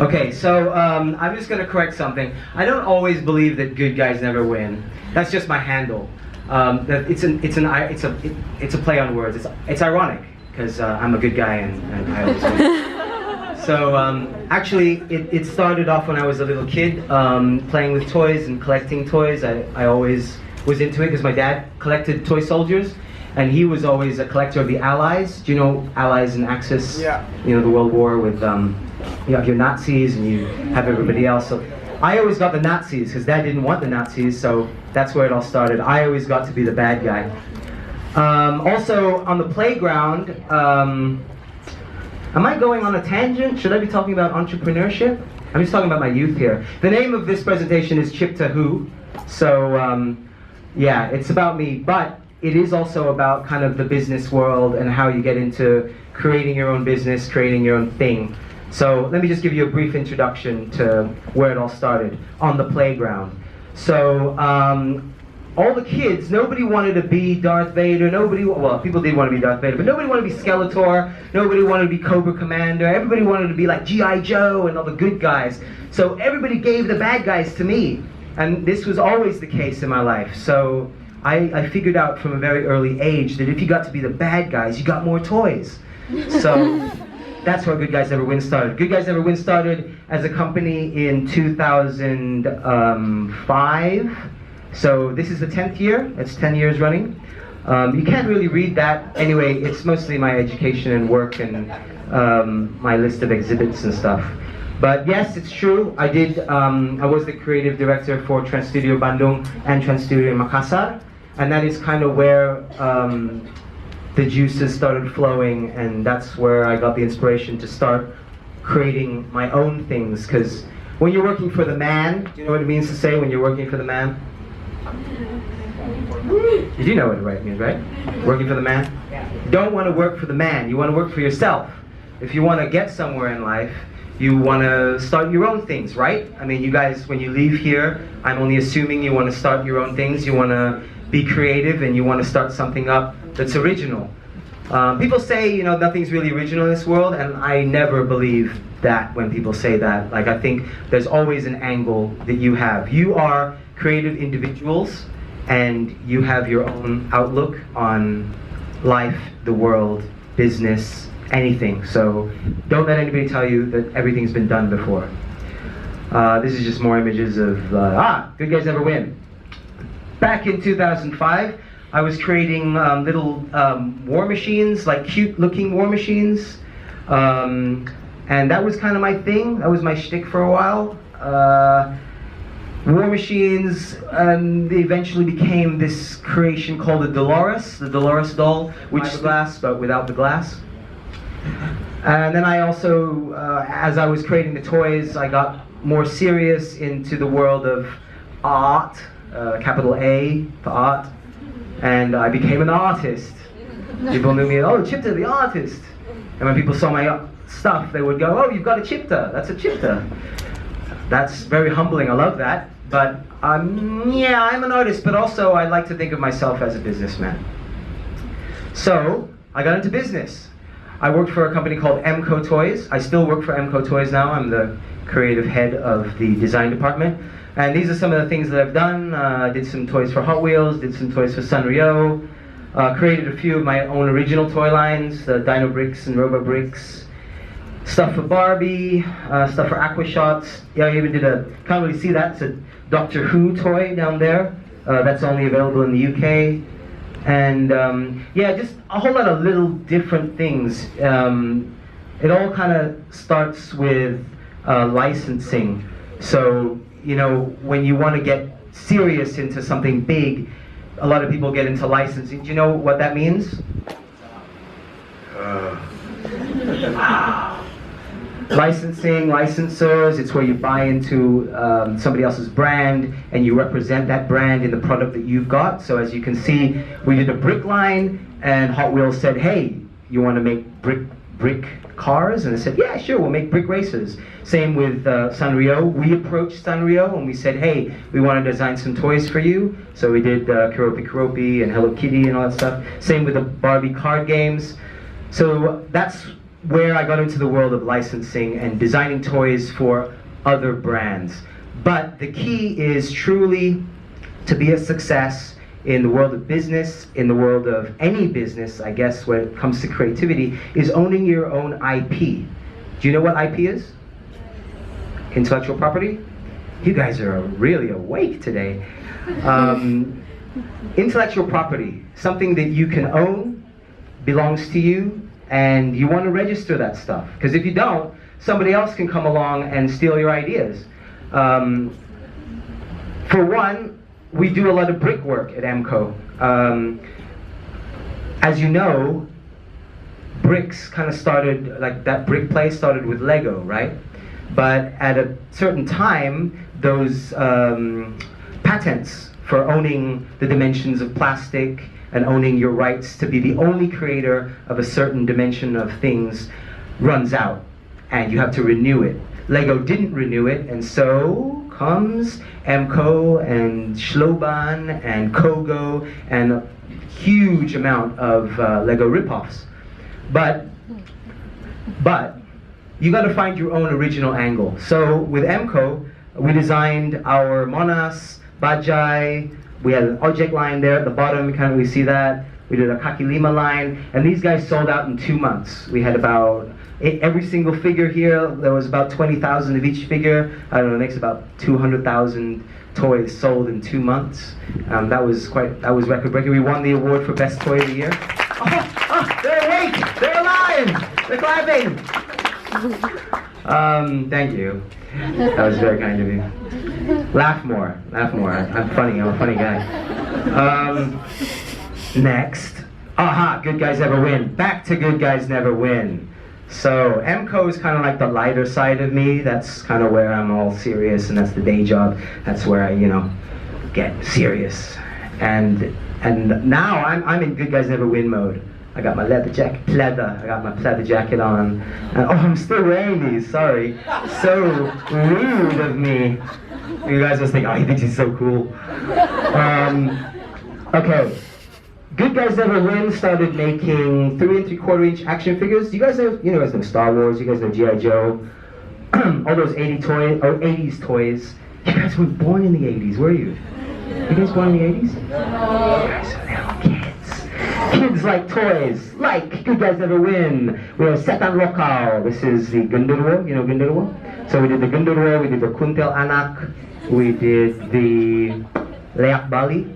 Okay, so I'm just going to correct something. I don't always believe that good guys never win. That's just my handle. It's a play on words. It's ironic because I'm a good guy and I always win. So actually, it started off when I was a little kid, playing with toys and collecting toys. I always was into it because my dad collected toy soldiers, and he was always a collector of the Allies. Do you know Allies and Axis? Yeah. You know the World War with you have your Nazis and you have everybody else. So I always got the Nazis because Dad didn't want the Nazis, so that's where it all started. I always got to be the bad guy. Also on the playground, am I going on a tangent? Should I be talking about entrepreneurship? I'm just talking about my youth here. The name of this presentation is Cipta Who, so yeah, it's about me, but it is also about kind of the business world and how you get into creating your own business, creating your own thing. So let me just give you a brief introduction to where it all started, on the playground. So all the kids, nobody wanted to be Darth Vader, well, people did want to be Darth Vader, but nobody wanted to be Skeletor, nobody wanted to be Cobra Commander, everybody wanted to be like G.I. Joe and all the good guys. So everybody gave the bad guys to me, and this was always the case in my life. So I figured out from a very early age that if you got to be the bad guys, you got more toys. So that's where Good Guys Never Win started. Good Guys Never Win started as a company in 2005. So this is the 10th year. It's 10 years running. You can't really read that. Anyway, it's mostly my education and work and my list of exhibits and stuff. But yes, it's true. I was the creative director for Trans Studio Bandung and Trans Studio Makassar. And that is kind of where the juices started flowing, and that's where I got the inspiration to start creating my own things. Because when you're working for the man, do you know what it means to say when you're working for the man? You do know what it means, right? Working for the man? You don't want to work for the man, you want to work for yourself. If you want to get somewhere in life, you want to start your own things, right? I mean, you guys, when you leave here, I'm only assuming you want to start your own things, you want to be creative, and you want to start something up that's original. People say, you know, nothing's really original in this world, and I never believe that when people say that. Like, I think there's always an angle that you have. You are creative individuals, and you have your own outlook on life, the world, business, anything. So don't let anybody tell you that everything's been done before. This is just more images of, Good Guys Never Win. Back in 2005, I was creating little war machines, like cute-looking war machines, and that was kind of my thing. That was my shtick for a while. War machines, and they eventually became this creation called the Dolores doll, which is glass but without the glass. And then I also, as I was creating the toys, I got more serious into the world of art, capital A for art, and I became an artist. People knew me, oh, Cipta the artist. And when people saw my stuff, they would go, oh, you've got a Cipta, that's a Cipta. That's very humbling, I love that. But yeah, I'm an artist, but also I like to think of myself as a businessman. So I got into business. I worked for a company called Emco Toys. I still work for Emco Toys now. I'm the creative head of the design department. And these are some of the things that I've done. I did some toys for Hot Wheels, did some toys for Sanrio, created a few of my own original toy lines, the Dino Bricks and Robo Bricks, stuff for Barbie, stuff for Aquashots. Yeah, I even did can't really see that, it's a Doctor Who toy down there. That's only available in the UK. And yeah, just a whole lot of little different things. It all kind of starts with licensing. So, you know, when you want to get serious into something big, a lot of people get into licensing. Do you know what that means? Licensing, licensors, it's where you buy into somebody else's brand and you represent that brand in the product that you've got. So as you can see, we did a brick line and Hot Wheels said, hey, you want to make brick cars? And I said, yeah, sure, we'll make brick racers. Same with Sanrio. We approached Sanrio and we said, hey, we want to design some toys for you. So we did Keropi and Hello Kitty and all that stuff. Same with the Barbie card games. So that's where I got into the world of licensing and designing toys for other brands. But the key is truly to be a success in the world of business, in the world of any business, I guess, when it comes to creativity, is owning your own IP. Do you know what IP is? Intellectual property? You guys are really awake today. Intellectual property, something that you can own, belongs to you, and you want to register that stuff. Because if you don't, somebody else can come along and steal your ideas. For one, we do a lot of brickwork at Emco. As you know, bricks kind of started, like that brick place started with Lego, right? But at a certain time, those patents for owning the dimensions of plastic and owning your rights to be the only creator of a certain dimension of things runs out, and you have to renew it. Lego didn't renew it, and so comes Emco and Shloban and Kogo and a huge amount of Lego ripoffs. But you got to find your own original angle. So with Emco, we designed our Monas, Bajaj. We had an object line there at the bottom. You can't really see that. We did a Kaki Lima line, and these guys sold out in 2 months. We had about every single figure here. There was about 20,000 of each figure. I don't know, it makes about 200,000 toys sold in 2 months. That was record breaking. We won the award for best toy of the year. Oh, they're awake! They're alive! They're clapping! Thank you. That was very kind of you. Laugh more, laugh more. I'm funny, I'm a funny guy. Next. Aha, Good Guys Never Win. Back to Good Guys Never Win. So Emco is kind of like the lighter side of me. That's kind of where I'm all serious, and that's the day job. That's where I, get serious. And now I'm in Good Guys Never Win mode. I got my leather jacket, I got my pleather jacket on. And, oh, I'm still wearing these, sorry. So rude of me. You guys just think, oh, he thinks he's so cool. Okay. Good Guys Never Win started making 3 3/4-inch action figures. You guys know Star Wars, you guys know G.I. Joe, all those 80s toys. You guys were born in the 80s, were you? You guys born in the 80s? You guys are little kids. Kids like toys, like Good Guys Never Win. We have Setan Lokal. This is the Gundurwo, you know Gundurwo? So we did the Gundurwo, we did the Kuntel Anak, we did the Leak Bali.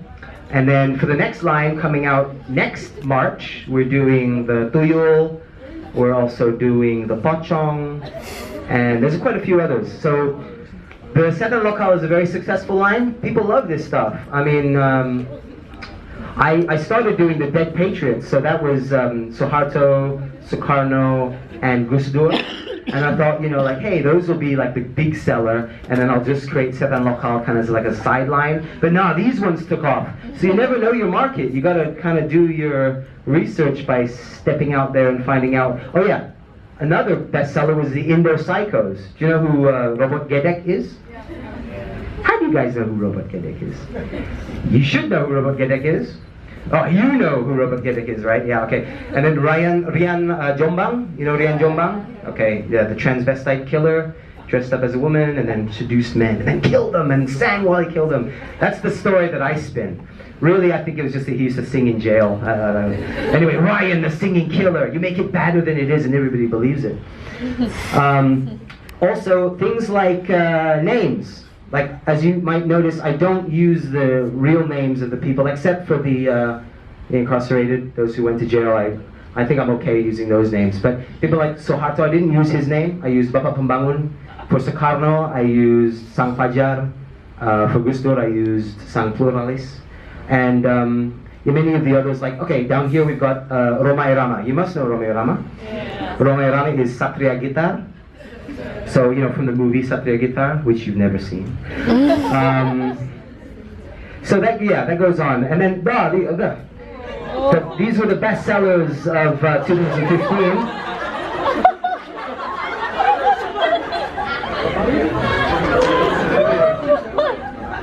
And then for the next line coming out next March, we're doing the Tuyul, we're also doing the Pocong, and there's quite a few others. So the Setan Lokal is a very successful line. People love this stuff. I mean, I started doing the Dead Patriots, so that was Suharto, Sukarno, and Gus Dur. And I thought, hey, those will be like the big seller, and then I'll just create Setan Lokal kind of as like a sideline. But no, these ones took off. So you never know your market. You gotta kind of do your research by stepping out there and finding out. Oh yeah, another bestseller was the Indo Icons. Do you know who Robot Gedek is? How do you guys know who Robot Gedek is? You should know who Robot Gedek is. Oh, you know who Robot Gedek is, right? Yeah, okay. And then Rian Jombang, you know Rian Jombang? Okay, yeah, the transvestite killer, dressed up as a woman and then seduced men and then killed them and sang while he killed them. That's the story that I spin. Really, I think it was just that he used to sing in jail. Anyway, Ryan, the singing killer. You make it badder than it is and everybody believes it. Also, things like names. Like, as you might notice, I don't use the real names of the people, except for the incarcerated, those who went to jail. I think I'm okay using those names. But people like Suharto, I didn't use his name. I used Bapak Pembangun. For Soekarno, I used Sang Fajar. For Gus Dur, I used Sang Pluralis. And many of the others, like, okay, down here we've got Roma Irama. You must know Roma Irama. Yeah. Roma Irama is Satria Gitar. So, from the movie Satria Gitar, which you've never seen. So that goes on. And then, these were the best sellers of 2015.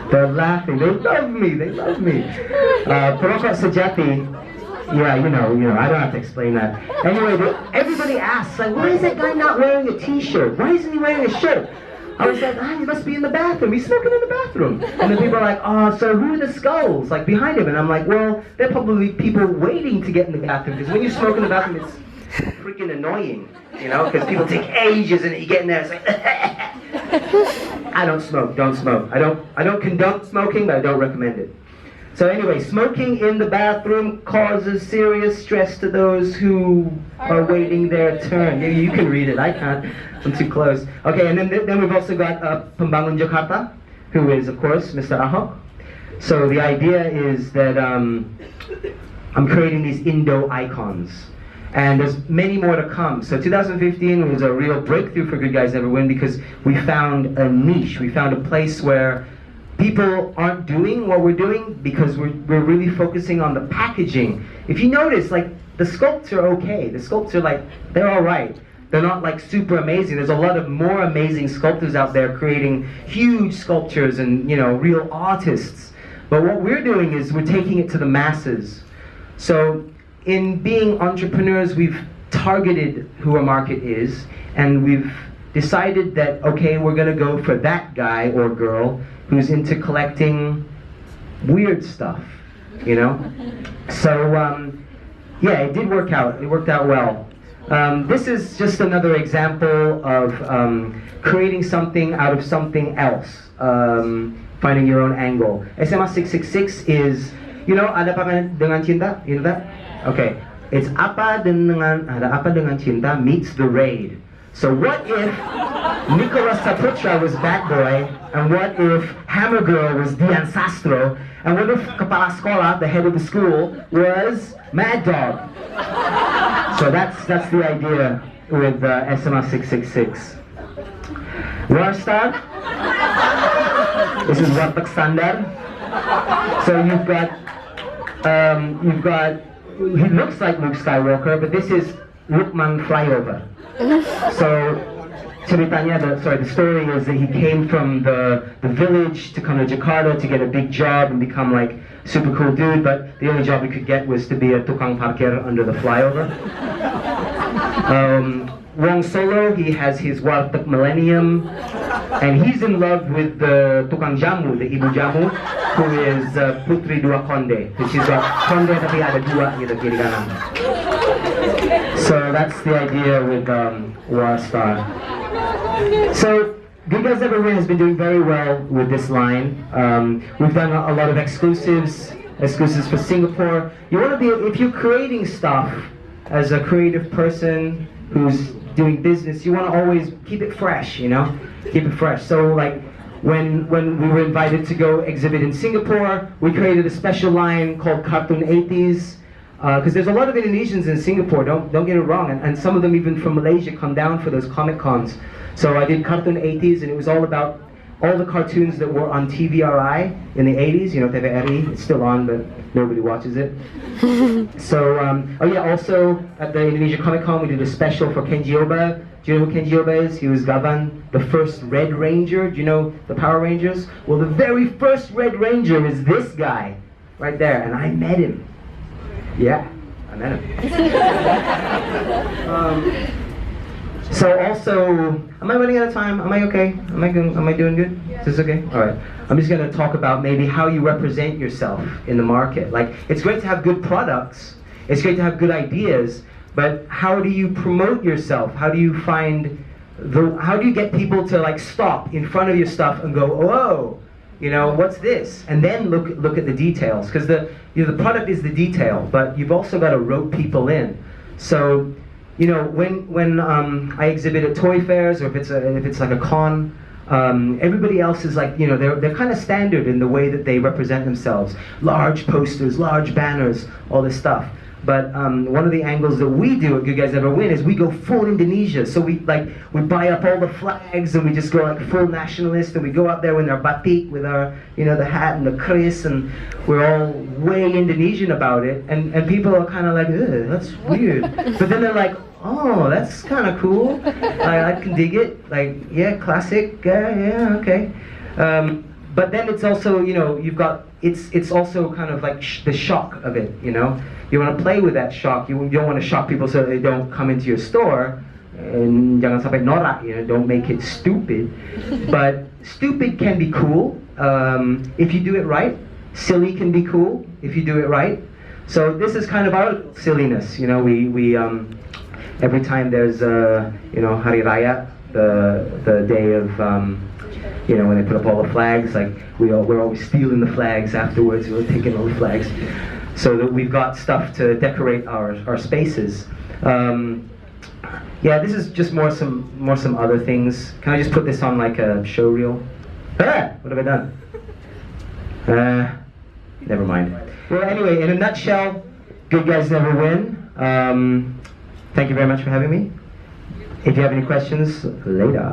They're laughing, they love me. Percolate Sejati Yeah, you know, I don't have to explain that. Anyway, everybody asks, like, why is that guy not wearing a t-shirt? Why isn't he wearing a shirt? I was like, he must be in the bathroom. He's smoking in the bathroom. And then people are like, oh, so who are the skulls, like, behind him? And I'm like, well, they're probably people waiting to get in the bathroom, because when you smoke in the bathroom, it's freaking annoying, you know, because people take ages and you get in there, it's like, I don't smoke, don't smoke. I don't condone smoking, but I don't recommend it. So anyway, smoking in the bathroom causes serious stress to those who are waiting their turn. You can read it, I can't. I'm too close. Okay, and then we've also got Pembangun Jakarta, who is, of course, Mr. Ahok. So the idea is that I'm creating these Indo Icons. And there's many more to come. So 2015 was a real breakthrough for Good Guys Never Win, because we found a niche. We found a place where people aren't doing what we're doing, because we're really focusing on the packaging. If you notice, like, the sculpts are okay. The sculpts are like, they're all right. They're not like super amazing. There's a lot of more amazing sculptors out there creating huge sculptures and, you know, real artists. But what we're doing is we're taking it to the masses. So in being entrepreneurs, we've targeted who our market is, and we've decided that, okay, we're gonna go for that guy or girl who's into collecting weird stuff, you know? So, yeah, it did work out. It worked out well. This is just another example of creating something out of something else, finding your own angle. SMA 666 is, you know, ada apa dengan cinta? You know that? Okay, it's ada apa dengan cinta meets the raid. So what if Nicholas Saputra was Bad Boy, and what if Hammer Girl was Dian Sastro, and what if Kepala Sekolah, the head of the school, was Mad Dog? So that's the idea with SMA 666. Warstar. This is Warteg Standar. So you've got. He looks like Luke Skywalker, but this is Lukman Flyover. So ceritanya, the story is that he came from the village to come to Jakarta to get a big job and become like super cool dude, but the only job he could get was to be a tukang parkir under the flyover. Wong Solo, he has his Warteg Millennium, and he's in love with the tukang jamu, the ibu jamu, who is Putri Dua Konde. So she's got konde tapi ada dua gitu kiri kanan. So that's the idea with Warstar. So Good Guys Never Win has been doing very well with this line. We've done a lot of exclusives for Singapore. You want to be, if you're creating stuff as a creative person who's doing business, you want to always keep it fresh, you know? Keep it fresh. So like when we were invited to go exhibit in Singapore, we created a special line called Cartoon 80s. Because there's a lot of Indonesians in Singapore, don't get it wrong, and some of them even from Malaysia come down for those Comic Cons. So I did Cartoon 80s, and it was all about all the cartoons that were on TVRI in the 80s, you know, TVRI, it's still on, but nobody watches it. So, oh yeah, also at the Indonesia Comic Con, we did a special for Kenji Oba. Do you know who Kenji Oba is? He was Gavan, the first Red Ranger. Do you know the Power Rangers? Well, the very first Red Ranger is this guy, right there, and I met him. Yeah, I met him. So also, am I running out of time? Am I okay? Am I doing good? Yeah. Is this okay? All right. I'm just going to talk about maybe how you represent yourself in the market. Like, it's great to have good products. It's great to have good ideas. But how do you promote yourself? How do you how do you get people to like stop in front of your stuff and go, oh, you know, what's this? And then look at the details, because the product is the detail, but you've also got to rope people in. So, you know, when I exhibit at toy fairs, or if it's like a con, everybody else is like, you know, they're kind of standard in the way that they represent themselves. Large posters, large banners, all this stuff. But one of the angles that we do at Good Guys Never Win is we go full Indonesia. So we buy up all the flags, and we just go like full nationalist, and we go out there with our batik, with our, you know, the hat and the kris, and we're all way Indonesian about it. And people are kind of like, ugh, that's weird. But then they're like, oh, that's kind of cool. I can dig it. Like, yeah, classic. Yeah, okay. But then it's also, you know, you've got, it's also kind of like the shock of it, you know? You want to play with that shock. You don't want to shock people so they don't come into your store. And jangan sampai norak, don't make it stupid. But stupid can be cool if you do it right. Silly can be cool if you do it right. So this is kind of our silliness. We every time there's Hari Raya, the day of when they put up all the flags, like we're always stealing the flags afterwards. We're taking all the flags, so that we've got stuff to decorate our spaces. Yeah, this is just more some other things. Can I just put this on like a show reel? What have I done? Never mind. Well, anyway, in a nutshell, Good Guys Never Win. Thank you very much for having me. If you have any questions, later.